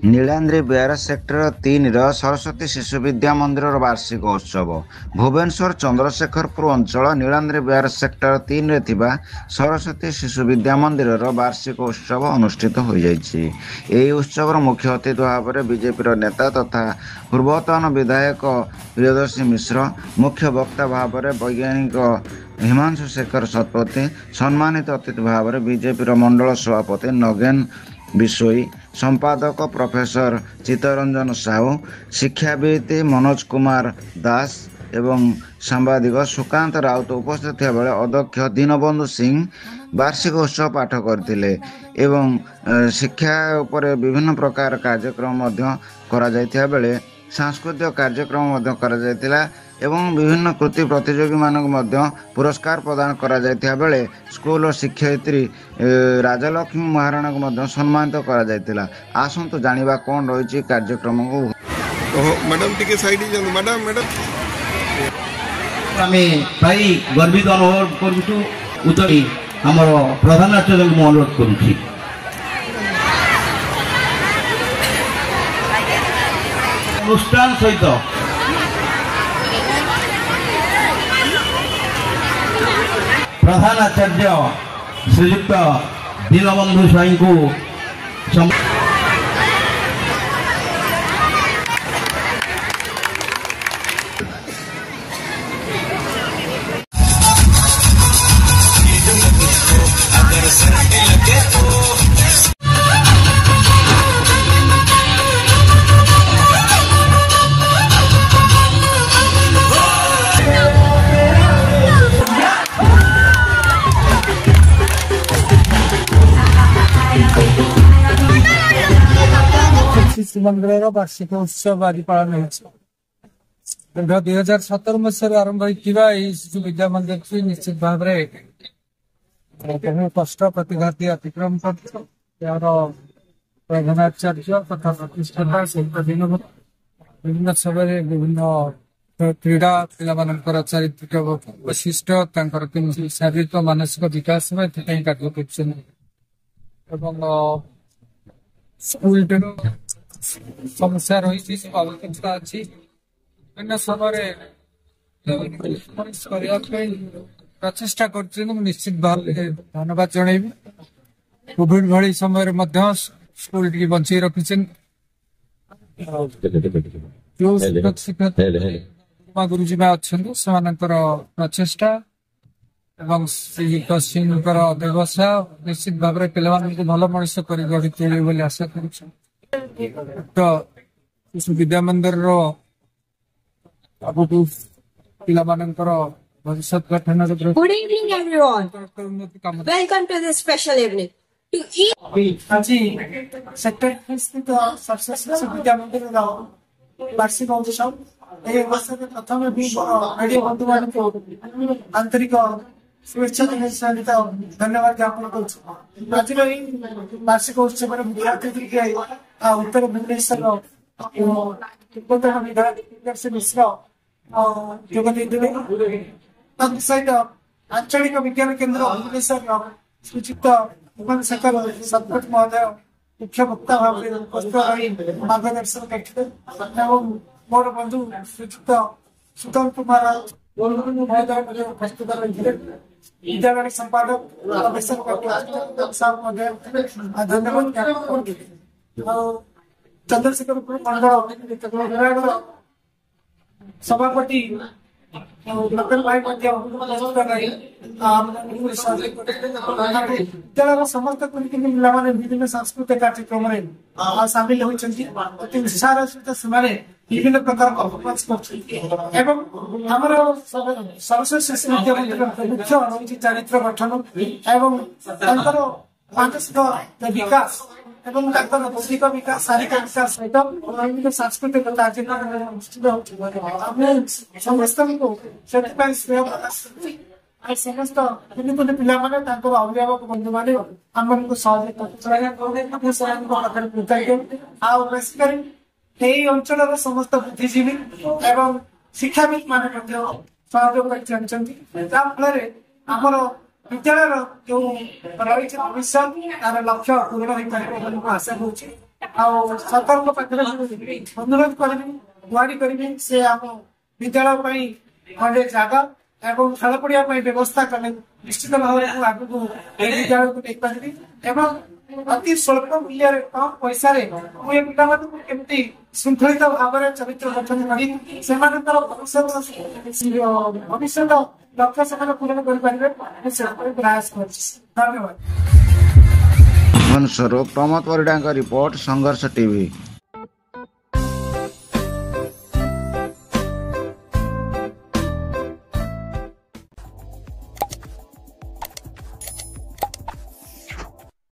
Niladri bear sector 3 Saraswati Shishu Vidya मंदिर वार्षिक उत्सव भुवनेश्वर चंद्रशेखरपुर अंचल नीलाद्रि बेयर सेक्टर 3 सरस्वती शिशु विद्या मंदिर वार्षिक उत्सव अनुष्ठित हो जाइछि। एही उत्सव मुख्य अतिथि भाव में बीजेपी नेता तथा पूर्वतन विधायक प्रियदर्शी मिश्र, मुख्य वक्ता भाव में वैज्ञानिक हिमांशु शेखर शतपथी, सम्मानित अतिथि भाव में बीजेपी मंडल सभापति नगेन बिशोई, संपादक प्रोफेसर चित्तरंजन साहू, शिक्षाविद मनोज कुमार दास एवं सांबादिक सुकांत राउत उपस्थित थे बेले अध्यक्ष दीनबंधु सिंह वार्षिक उत्सव पाठ करथिले एवं शिक्षा उपर विभिन्न प्रकार कार्यक्रम करा जायथिया बेले सांस्कृतिक कार्यक्रम करा जायतिला एवं विभिन्न कृति प्रतियोगी मानक पुरस्कार प्रदान करा जायथिया बेले स्कूल और शिक्षयित्री राजलक्ष्मी महाराणा को सम्मानित करा जायतिला। आसंतु जानिबा कोन रहिछि कार्यक्रम को। मैडम टिके साइड मैडम आमे भाई गर्वित अनुभव करूछु। उतरी हमर प्रधान आचार्य को अनुरोध करूछि। अनुष्ठान सहित प्रधान आचार्य श्रीयुक्त दीनबंधु स्वाई को शिशु मंदिर वार्षिक उत्सव आज पालन हो 2017 मसीह आरंभ होता शिशु विद्या मंदिर की निश्चित भाव में कष्ट प्रतिघाती अतिक्रम कर प्रधानाचार्य तथा प्रतिष्ठाता दिन विभिन्न समय विभिन्न क्रीड़ा पिला चारित्रिक वैशिष्ट शारीरिक मानसिक विकास में कार्य कर स्कूल समस्या रही आवश्यकता अच्छी विभिन्न समय प्रचेषा कर निश्चित भाव धन्यवाद जनइबी। कोविड भली समय स्कूल टी बंचे रखी गुरुजी अच्छा प्रचेषा एवं व्यवसाय निश्चित भाव में पिला भल मनीष कर गढ़ी तोड़े आशा कर विद्या मंदिर आगु पिला भविष्य गठन। Good evening, everyone. Welcome to this special evening. आज सेक्टर स्थित सरस्वती विद्या मंदिर वार्षिक उत्सव प्रथम मीडिया बंधु मान आंतरिक शुभेच्छा सहित धन्यवाद ज्ञापन कर आज वार्षिक उत्सव विद्यार्थी उत्तर भुवनेश्वर पूर्वतन विधायक मिश्र जोग सहित आंचलिक विज्ञान केन्द्र भुवनेश्वर श्रीयुक्त हिमांशु शतपथी महोदय मुख्य वक्ता भाव में उपस्थित रही मार्गदर्शन करते मोर बंधु श्रीयुक्त सुकांत कुमार महोदय उपस्थित रही विद्यालय संपादक धन्यवाद चंद्रशेखरपुर मंडल सभापति नकल भाई विद्यालय समस्त पिलाने विभिन्न सांस्कृतिक कार्यक्रम सामिल होती उत्साह सहित विभिन्न प्रकार परफॉर्मेंस कर सरस्वती शिशु विद्या मंदिर मुख्य रही चरित्र गठन एवं मानसिक विकास एवं बौद्धिक विकास शारीरिक विकास सहित विभिन्न सांस्कृतिक कार्यक्रम अनुष्ठित समस्त समस्त कुनि कुनि पिला अभिभावक बंधु मैंने आम सहयोग अंचल समस्त बुद्धिजीवी एवं शिक्षाविद मान सहयोग कर आमर विद्यालय जो रही भविष्य तार लक्ष्य पूर्ण हो पारे आशा करुच्ची। सरकार अनुरोध करी गुहारी करी से आम विद्यालय खंडे जगह एवं खेल पड़िया व्यवस्था कले निश्चित भाव में आगू विद्यालय को नहीं पारि अति स्वल्प मूल्य कम पैसा केमती श्रृंखलित भाव में चरित्र गठन भविष्य लक्ष्य से पूरण कर प्रयास कर धन्यवाद। भुवनेश्वर प्रमोद परिडा रिपोर्ट संघर्ष टीवी।